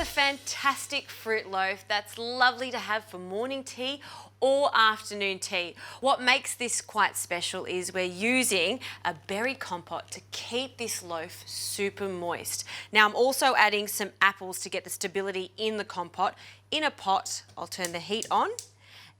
a fantastic fruit loaf that's lovely to have for morning tea or afternoon tea. What makes this quite special is we're using a berry compote to keep this loaf super moist. Now I'm also adding some apples to get the stability in the compote. In a pot, I'll turn the heat on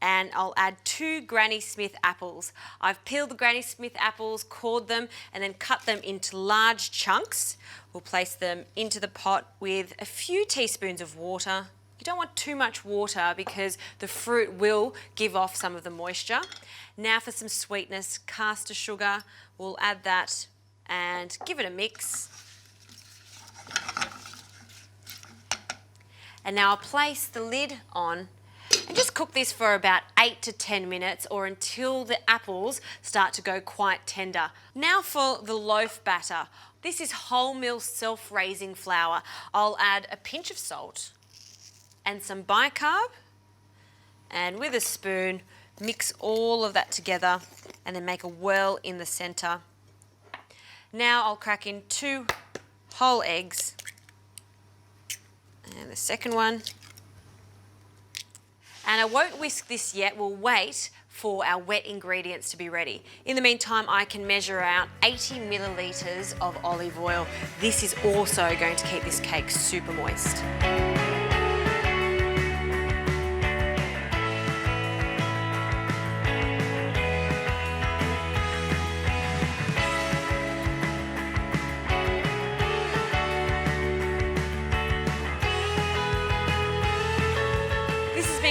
and I'll add 2 Granny Smith apples. I've peeled the Granny Smith apples, cored them, and then cut them into large chunks. We'll place them into the pot with a few teaspoons of water. You don't want too much water because the fruit will give off some of the moisture. Now for some sweetness, caster sugar, we'll add that and give it a mix. And now I'll place the lid on and just cook this for about 8 to 10 minutes or until the apples start to go quite tender. Now for the loaf batter. This is wholemeal self-raising flour. I'll add a pinch of salt and some bicarb, and with a spoon mix all of that together and then make a whirl in the center. Now I'll crack in 2 whole eggs and the second one. And I won't whisk this yet, we'll wait for our wet ingredients to be ready. In the meantime, I can measure out 80 millilitres of olive oil. This is also going to keep this cake super moist.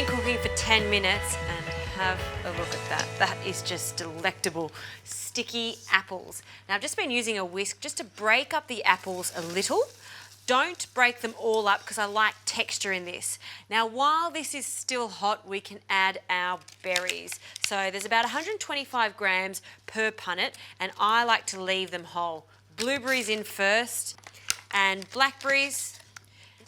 Cooking for 10 minutes and have a look at that. That is just delectable, sticky apples. Now I've just been using a whisk just to break up the apples a little. Don't break them all up because I like texture in this. Now while this is still hot, we can add our berries. So there's about 125 grams per punnet and I like to leave them whole. Blueberries in first and blackberries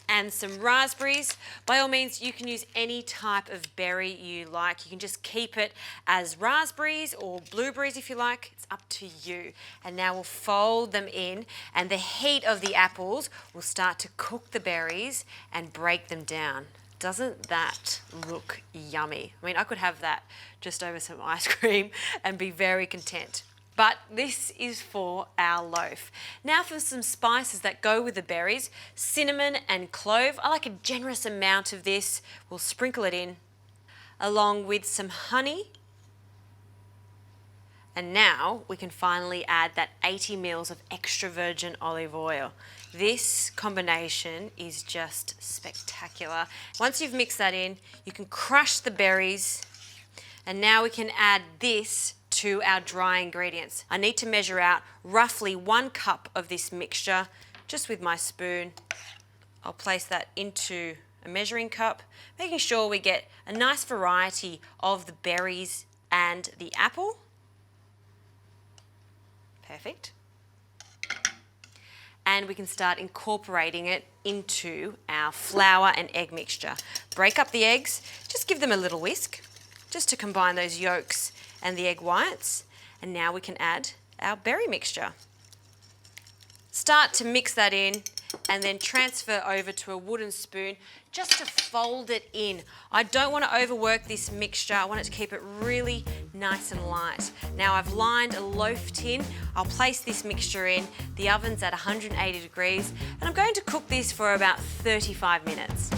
and some raspberries. By all means, you can use any type of berry you like. You can just keep it as raspberries or blueberries if you like. It's up to you. And now we'll fold them in and the heat of the apples will start to cook the berries and break them down. Doesn't that look yummy? I mean, I could have that just over some ice cream and be very content. But this is for our loaf. Now for some spices that go with the berries, cinnamon and clove. I like a generous amount of this. We'll sprinkle it in, along with some honey. And now we can finally add that 80 ml of extra virgin olive oil. This combination is just spectacular. Once you've mixed that in, you can crush the berries, and now we can add this to our dry ingredients. I need to measure out roughly 1 cup of this mixture just with my spoon. I'll place that into a measuring cup, making sure we get a nice variety of the berries and the apple. Perfect. And we can start incorporating it into our flour and egg mixture. Break up the eggs, just give them a little whisk, just to combine those yolks and the egg whites. And now we can add our berry mixture. Start to mix that in and then transfer over to a wooden spoon just to fold it in. I don't want to overwork this mixture. I want it to keep it really nice and light. Now I've lined a loaf tin. I'll place this mixture in. The oven's at 180 degrees and I'm going to cook this for about 35 minutes.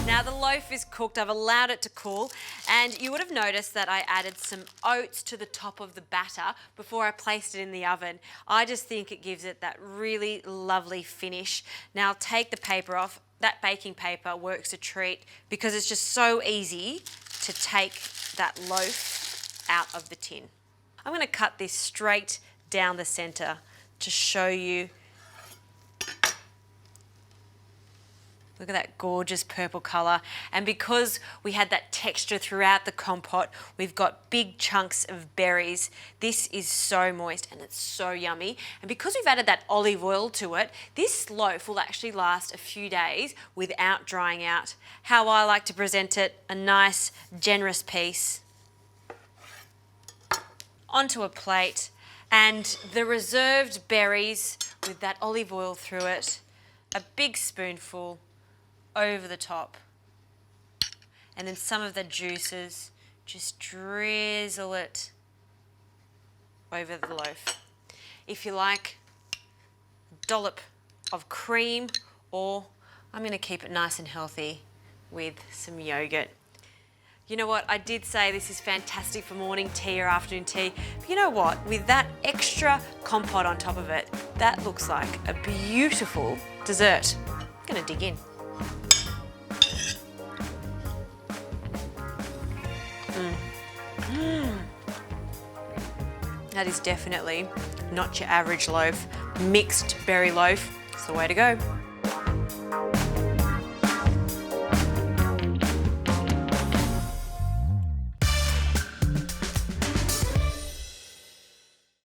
Now the loaf is cooked, I've allowed it to cool, and you would have noticed that I added some oats to the top of the batter before I placed it in the oven. I just think it gives it that really lovely finish. Now I'll take the paper off. That baking paper works a treat because it's just so easy to take that loaf out of the tin. I'm going to cut this straight down the centre to show you Look at that gorgeous purple colour. And because we had that texture throughout the compote, we've got big chunks of berries. This is so moist and it's so yummy. And because we've added that olive oil to it, this loaf will actually last a few days without drying out. How I like to present it, a nice, generous piece onto a plate, and the reserved berries with that olive oil through it, a big spoonful over the top, and then some of the juices, just drizzle it over the loaf. If you like, a dollop of cream, or I'm going to keep it nice and healthy with some yogurt. You know what, I did say this is fantastic for morning tea or afternoon tea, but you know what, with that extra compote on top of it, that looks like a beautiful dessert. I'm going to dig in. That is definitely not your average loaf. Mixed berry loaf is the way to go.